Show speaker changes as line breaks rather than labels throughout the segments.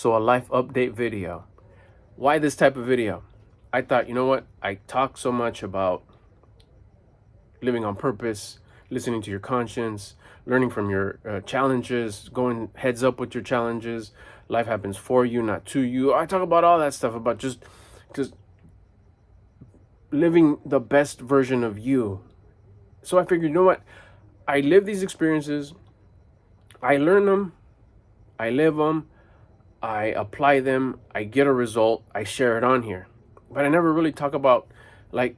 So a life update video. Why this type of video? I thought, you know what? I talk so much about living on purpose, listening to your conscience, learning from your challenges, going heads up with your challenges. Life happens for you, not to you. I talk about all that stuff about just living the best version of you. So I figured, you know what? I live these experiences, I learn them, I live them, I apply them, I get a result, I share it on here. But I never really talk about, like,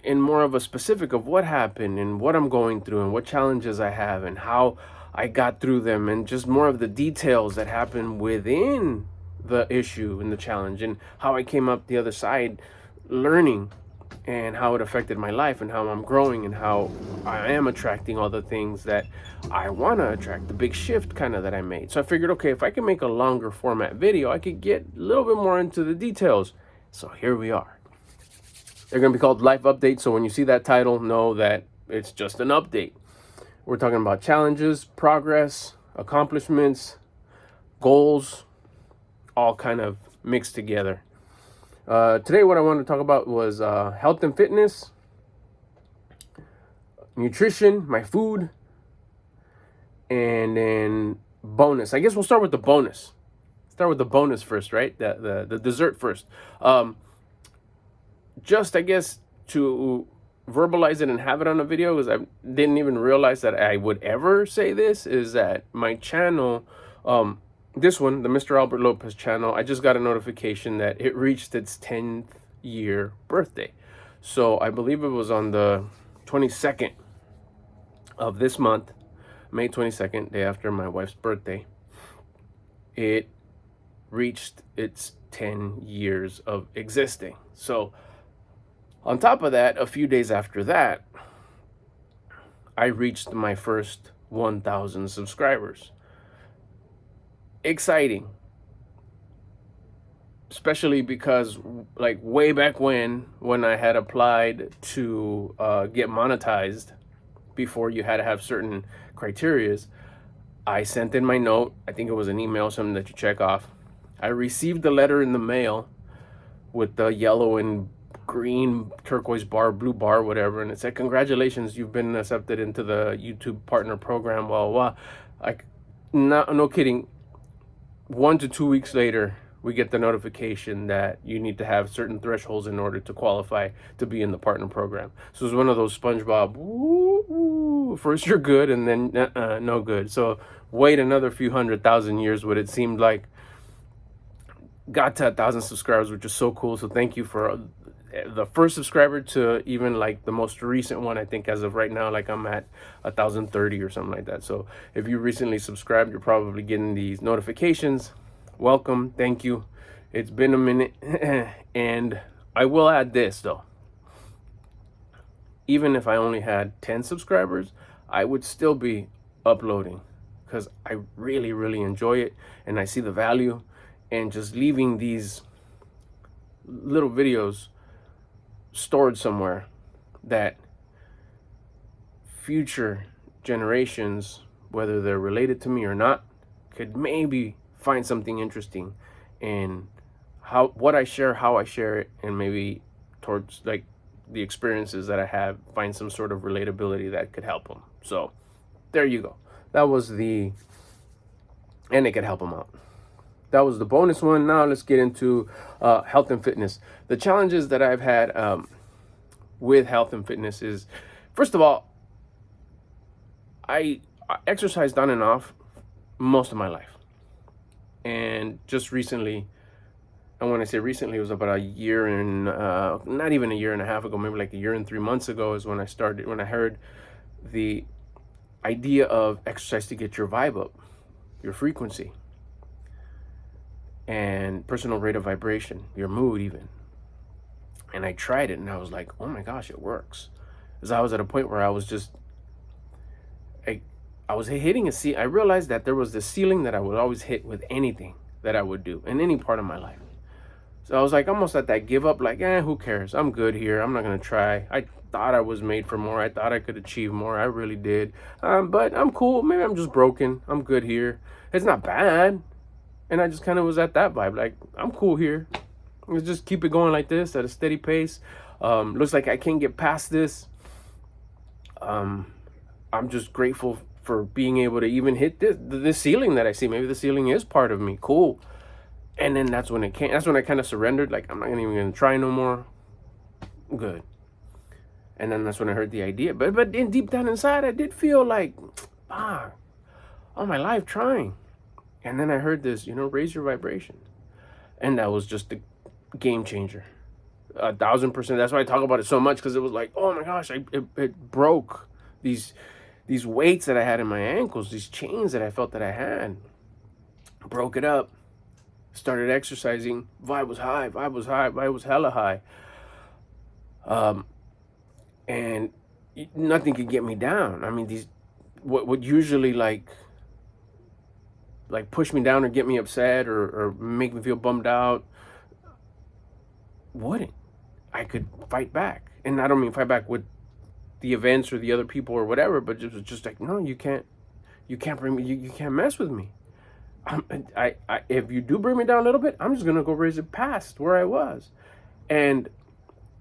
in more of a specific of what happened and what I'm going through and what challenges I have and how I got through them, and just more of the details that happen within the issue and the challenge, and how I came up the other side learning, and how it affected my life, and how I'm growing, and how I am attracting all the things that I want to attract, the big shift kind of that I made. So I figured, okay, if I can make a longer format video, I could get a little bit more into the details. So here we are. They're going to be called Life Update. So when you see that title, know that it's just an update. We're talking about challenges, progress, accomplishments, goals, all kind of mixed together. Today, what I wanted to talk about was health and fitness, nutrition, my food, and then bonus. I guess we'll start with the bonus. Start with the bonus first, right? The dessert first. Just, I guess, to verbalize it and have it on a video, because I didn't even realize that I would ever say this, is that my channel, this one, the Mr. Albert Lopez channel, I just got a notification that it reached its 10th year birthday. So I believe it was on the 22nd of this month, May 22nd, day after my wife's birthday. It reached its 10 years of existing. So on top of that, a few days after that, I reached my first 1,000 subscribers. Exciting. Especially because, like, way back when I had applied to get monetized, before you had to have certain criterias, I sent in my note. I think it was an email, something that you check off. I received the letter in the mail with the yellow and green turquoise bar, blue bar, whatever, and it said, "Congratulations, you've been accepted into the YouTube partner program." Blah blah blah. No kidding. 1 to 2 weeks later, we get the notification that you need to have certain thresholds in order to qualify to be in the partner program. So it's one of those SpongeBob, woo, first you're good and then no good. So wait another few 100,000 years, what it seemed like. Got to 1,000 subscribers, which is so cool. So thank you for the first subscriber to even like the most recent one. I think as of right now, like I'm at 1,030 or something like that. So if you recently subscribed, you're probably getting these notifications. Welcome, thank you. It's been a minute. And I will add this though, even if I only had 10 subscribers, I would still be uploading, because I really enjoy it, and I see the value, and just leaving these little videos stored somewhere that future generations, whether they're related to me or not, could maybe find something interesting in what I share, how I share it, and maybe towards like the experiences that I have, find some sort of relatability that could help them. So there you go. That was and it could help them out. That was the bonus one. Now let's get into health and fitness. The challenges that I've had with health and fitness is, first of all, I exercised on and off most of my life. And just recently, and when I say recently, it was about a year and, not even a year and a half ago, maybe like a year and 3 months ago is when I heard the idea of exercise to get your vibe up, your frequency, and personal rate of vibration, your mood even. And I tried it, and I was like, oh my gosh, it works. Because I was at a point where I was just, I was hitting a ceiling. I realized that there was this ceiling that I would always hit with anything that I would do in any part of my life. So I was like almost at that give up, like, who cares? I'm good here. I'm not going to try. I thought I was made for more. I thought I could achieve more. I really did. But I'm cool. Maybe I'm just broken. I'm good here. It's not bad. And I just kind of was at that vibe. Like, I'm cool here. Let's just keep it going like this at a steady pace. Looks like I can't get past this. I'm just grateful for being able to even hit this ceiling that I see. Maybe the ceiling is part of me. Cool. And then that's when it came. That's when I kind of surrendered. Like, I'm not even gonna try no more. Good. And then that's when I heard the idea. But then deep down inside, I did feel like, all my life trying. And then I heard this, raise your vibration. And that was just the game changer. 1,000%. That's why I talk about it so much, because it was like, oh my gosh, it broke these weights that I had in my ankles, these chains that I felt that I had. Broke it up. Started exercising. Vibe was high. Vibe was hella high. And nothing could get me down. I mean, what would usually like push me down or get me upset or make me feel bummed out wouldn't. I could fight back. And I don't mean fight back with the events or the other people or whatever, but it was just like, no, you can't bring me, you can't mess with me. I if you do bring me down a little bit, I'm just gonna go raise it past where I was. And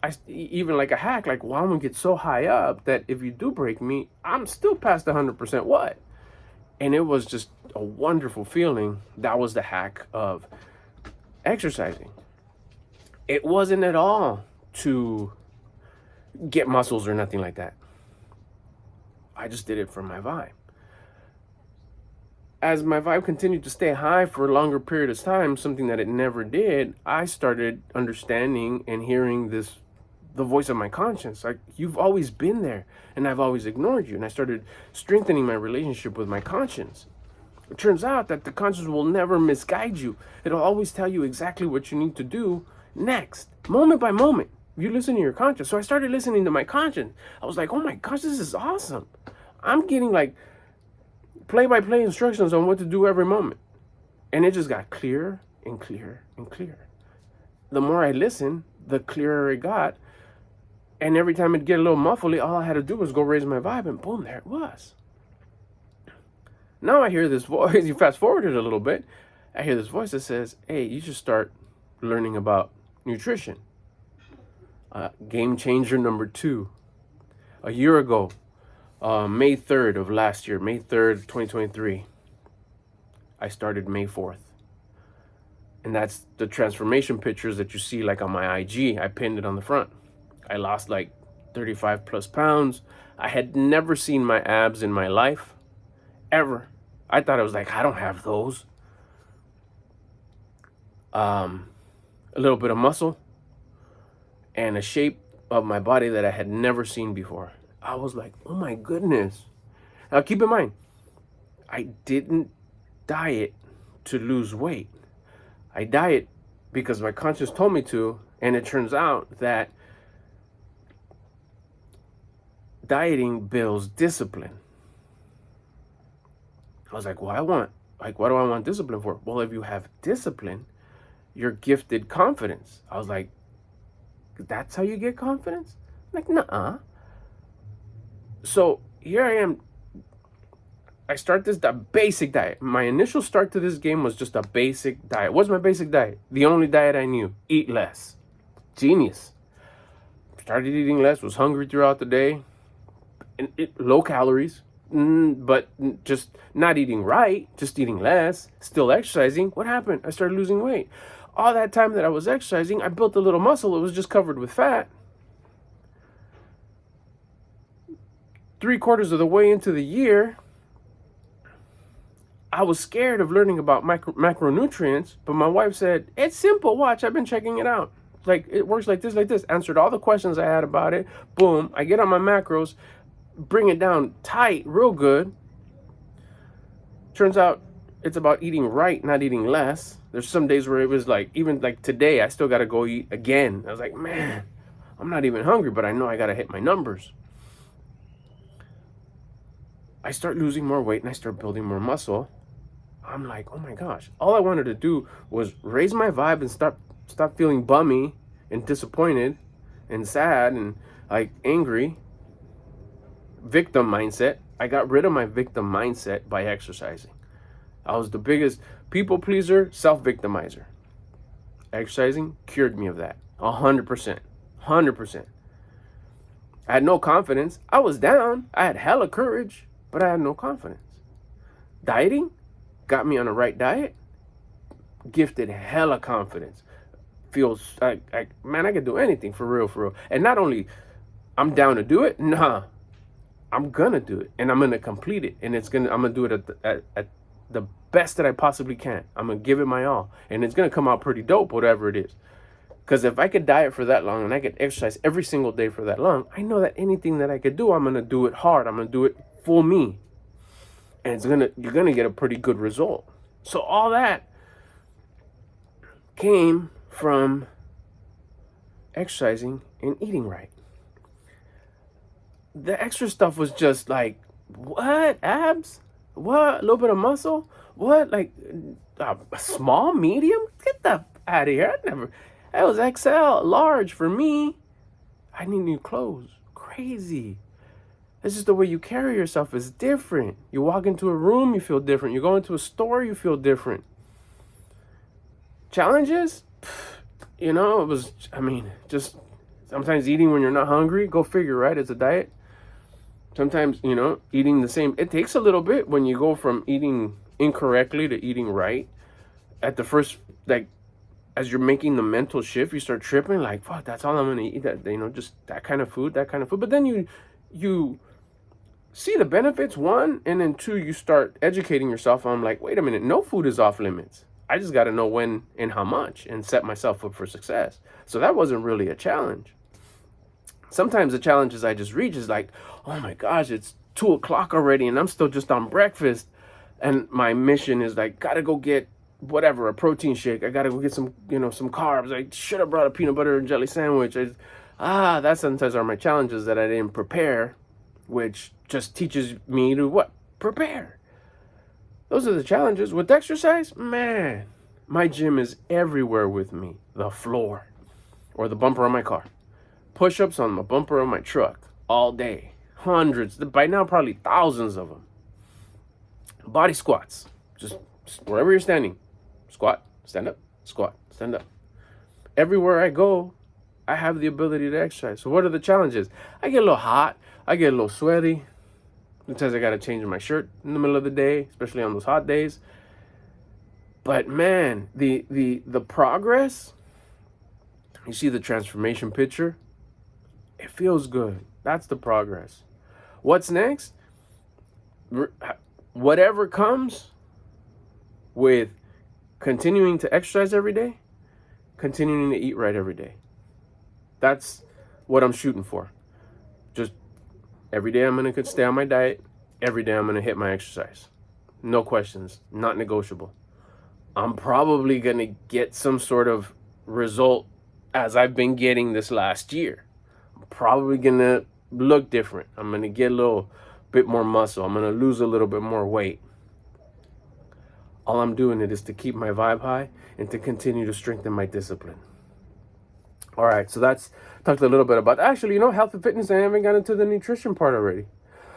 I even like a hack, like, well, I'm gonna get so high up that if you do break me, I'm still past 100% what? And it was just a wonderful feeling. That was the hack of exercising. It wasn't at all to get muscles or nothing like that. I just did it for my vibe. As my vibe continued to stay high for a longer period of time, something that it never did, I started understanding and hearing the voice of my conscience. Like, you've always been there and I've always ignored you. And I started strengthening my relationship with my conscience. It turns out that the conscience will never misguide you. It'll always tell you exactly what you need to do next, moment by moment. You listen to your conscience. So I started listening to my conscience. I was like, oh my gosh, this is awesome. I'm getting like play-by-play instructions on what to do every moment. And it just got clearer and clearer and clearer. The more I listened, the clearer it got. And every time it'd get a little muffly, all I had to do was go raise my vibe, and boom, there it was. Now I hear this voice. You fast forward it a little bit, I hear this voice that says, hey, you should start learning about nutrition. Game changer number 2. A year ago, May 3rd of last year, May 3rd, 2023, I started May 4th. And that's the transformation pictures that you see like on my IG. I pinned it on the front. I lost like 35 plus pounds. I had never seen my abs in my life, ever. I thought I was like, I don't have those. A little bit of muscle and a shape of my body that I had never seen before. I was like, oh my goodness. Now keep in mind, I didn't diet to lose weight. I diet because my conscience told me to, and it turns out that dieting builds discipline. I was like, what do I want discipline for? Well, if you have discipline, you're gifted confidence. I was like, that's how you get confidence? I'm like, nuh-uh. So here I am. I start the basic diet. My initial start to this game was just a basic diet. What's my basic diet? The only diet I knew. Eat less. Genius. Started eating less, was hungry throughout the day. And low calories, but just not eating right, just eating less, still exercising. What happened? I started losing weight. All that time that I was exercising, I built a little muscle. It was just covered with fat. 3/4 of the way into the year, I was scared of learning about macronutrients, but my wife said, it's simple, watch, I've been checking it out. Like, it works like this, answered all the questions I had about it. Boom, I get on my macros, bring it down tight, real good. Turns out it's about eating right, not eating less. There's some days where it was like, even like today, I still got to go eat again. I was like, man, I'm not even hungry, but I know I got to hit my numbers. I start losing more weight and I start building more muscle. I'm like, oh my gosh. All I wanted to do was raise my vibe and stop feeling bummy and disappointed and sad and like angry. Victim mindset. I got rid of my victim mindset by exercising. I was the biggest People pleaser, self-victimizer. Exercising cured me of that. 100%. 100%. I had no confidence. I was down. I had hella courage, but I had no confidence. Dieting got me on the right diet. Gifted hella confidence. Feels like man, I could do anything for real, for real. And not only I'm down to do it, nah, I'm gonna do it, and I'm gonna complete it, and I'm gonna do it at the best that I possibly can. I'm gonna give it my all, and it's gonna come out pretty dope, whatever it is. Because if I could diet for that long and I could exercise every single day for that long, I know that anything that I could do, I'm gonna do it hard. I'm gonna do it for me, and you're gonna get a pretty good result. So all that came from exercising and eating right. The extra stuff was just like, what? Abs? What? A little bit of muscle? What? Like a small, medium? Get the out of here. That was XL, large for me. I need new clothes. Crazy. It's just the way you carry yourself is different. You walk into a room, you feel different. You go into a store, you feel different. Challenges? It was, just sometimes eating when you're not hungry. Go figure, right? It's a diet. Sometimes, eating the same. It takes a little bit when you go from eating incorrectly to eating right. At the first, as you're making the mental shift, you start tripping, like, fuck, that's all I'm going to eat. That, just that kind of food. But then you see the benefits, one, and then two, you start educating yourself on, like, wait a minute, no food is off limits. I just got to know when and how much and set myself up for success. So that wasn't really a challenge. Sometimes the challenges I just reach is like, oh my gosh, it's 2:00 already and I'm still just on breakfast. And my mission is like, gotta go get whatever, a protein shake. I gotta go get some, some carbs. I should have brought a peanut butter and jelly sandwich. That sometimes are my challenges that I didn't prepare, which just teaches me to what? Prepare. Those are the challenges. With exercise, man, my gym is everywhere with me. The floor or the bumper on my car. Push-ups on the bumper of my truck all day. Hundreds, by now probably thousands of them. Body squats, just wherever you're standing. Squat, stand up, squat, stand up. Everywhere I go, I have the ability to exercise. So what are the challenges? I get a little hot. I get a little sweaty. Sometimes I got to change my shirt in the middle of the day, especially on those hot days. But man, the progress, you see the transformation picture, it feels good. That's the progress. What's next? Whatever comes with continuing to exercise every day, continuing to eat right every day. That's what I'm shooting for. Just every day I'm going to stay on my diet. Every day I'm going to hit my exercise. No questions. Not negotiable. I'm probably going to get some sort of result as I've been getting this last year. I'm probably going to look different. I'm going to get a little bit more muscle. I'm going to lose a little bit more weight. All I'm doing it is to keep my vibe high and to continue to strengthen my discipline. All right, so that's talked a little bit about actually, health and fitness. I haven't got into the nutrition part already.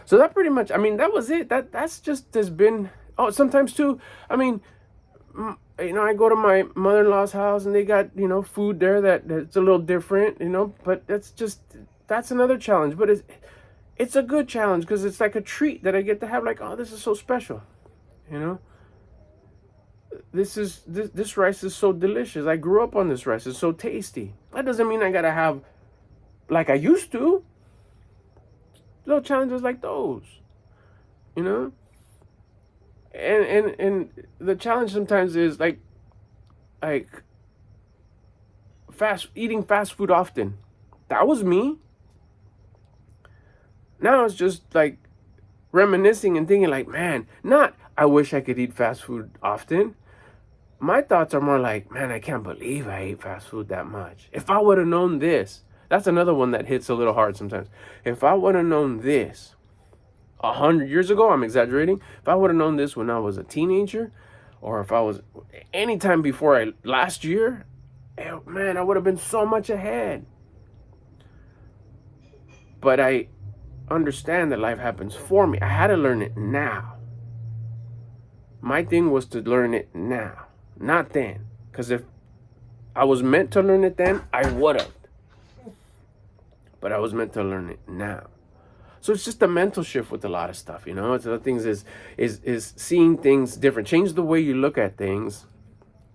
So that pretty much, that was it. That's just has been. Oh, sometimes too. I go to my mother-in-law's house and they got food there that's a little different, But that's another challenge. But it's a good challenge because it's like a treat that I get to have. Like, oh, this is so special, This rice is so delicious. I grew up on this rice. It's so tasty. That doesn't mean I gotta have like I used to. Little challenges like those, And the challenge sometimes is like eating fast food often. That was me. Now it's just like reminiscing and thinking like, man, not I wish I could eat fast food often. My thoughts are more like, man, I can't believe I ate fast food that much. If I would have known this, that's another one that hits a little hard sometimes. If I would have known this 100 years ago, I'm exaggerating. If I would have known this when I was a teenager, or if I was anytime before last year, man, I would have been so much ahead. But I understand that life happens for me. I had to learn it now. My thing was to learn it now, not then. Because if I was meant to learn it then, I would have. But I was meant to learn it now. So it's just a mental shift with a lot of stuff, you know. It's other things is seeing things different. Change the way you look at things,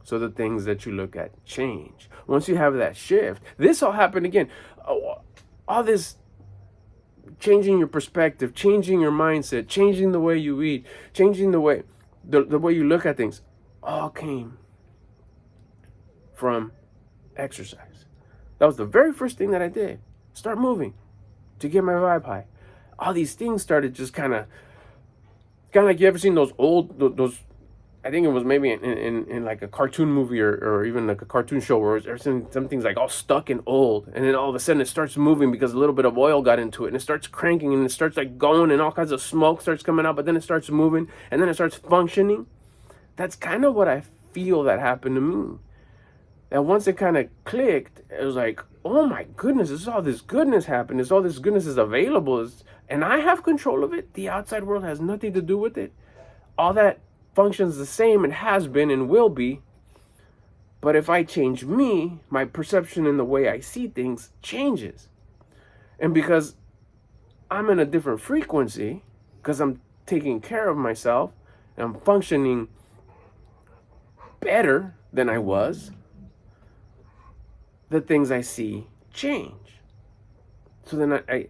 so the things that you look at change. Once you have that shift, this all happened again. All this changing your perspective, changing your mindset, changing the way you eat, changing the way you look at things, all came from exercise. That was the very first thing that I did. Start moving to get my vibe high. All these things started just kind of like, you ever seen those I think it was maybe in like a cartoon movie or even like a cartoon show where something's like all stuck and old, and then all of a sudden it starts moving because a little bit of oil got into it, and it starts cranking, and it starts like going, and all kinds of smoke starts coming out, but then it starts moving, and then it starts functioning. That's kind of what I feel that happened to me. And once it kind of clicked, it was like, oh my goodness, there's all this goodness happening. There's all this goodness is available. And I have control of it. The outside world has nothing to do with it. All that functions the same and has been and will be. But if I change me, my perception and the way I see things changes. And because I'm in a different frequency, because I'm taking care of myself, and I'm functioning better than I was, the things I see change. So then I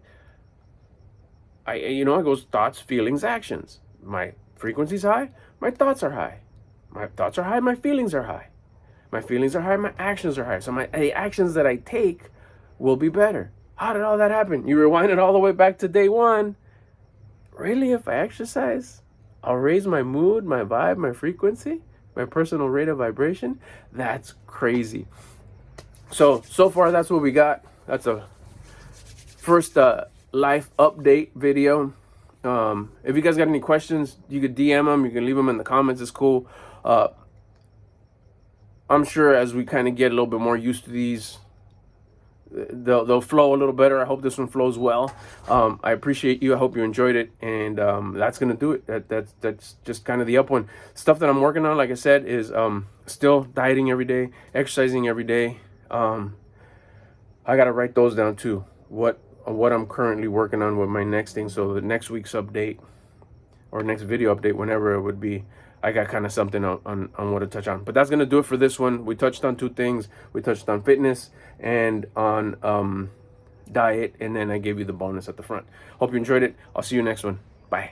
you know, it goes thoughts, feelings, actions. My frequency's high, my thoughts are high. My thoughts are high, my feelings are high. My feelings are high, my actions are high. So the actions that I take will be better. How did all that happen? You rewind it all the way back to day one. Really, if I exercise, I'll raise my mood, my vibe, my frequency, my personal rate of vibration? That's crazy. So far, that's what we got. That's a first life update video. If you guys got any questions, you could DM them. You can leave them in the comments. It's cool. I'm sure as we kind of get a little bit more used to these, they'll flow a little better. I hope this one flows well. I appreciate you. I hope you enjoyed it. And that's going to do it. That's just kind of the up one. Stuff that I'm working on, like I said, is still dieting every day, exercising every day. I got to write those down too. What I'm currently working on with my next thing. So the next week's update or next video update, whenever it would be, I got kind of something on what to touch on. But that's going to do it for this one. We touched on two things. We touched on fitness and on diet. And then I gave you the bonus at the front. Hope you enjoyed it. I'll see you next one. Bye.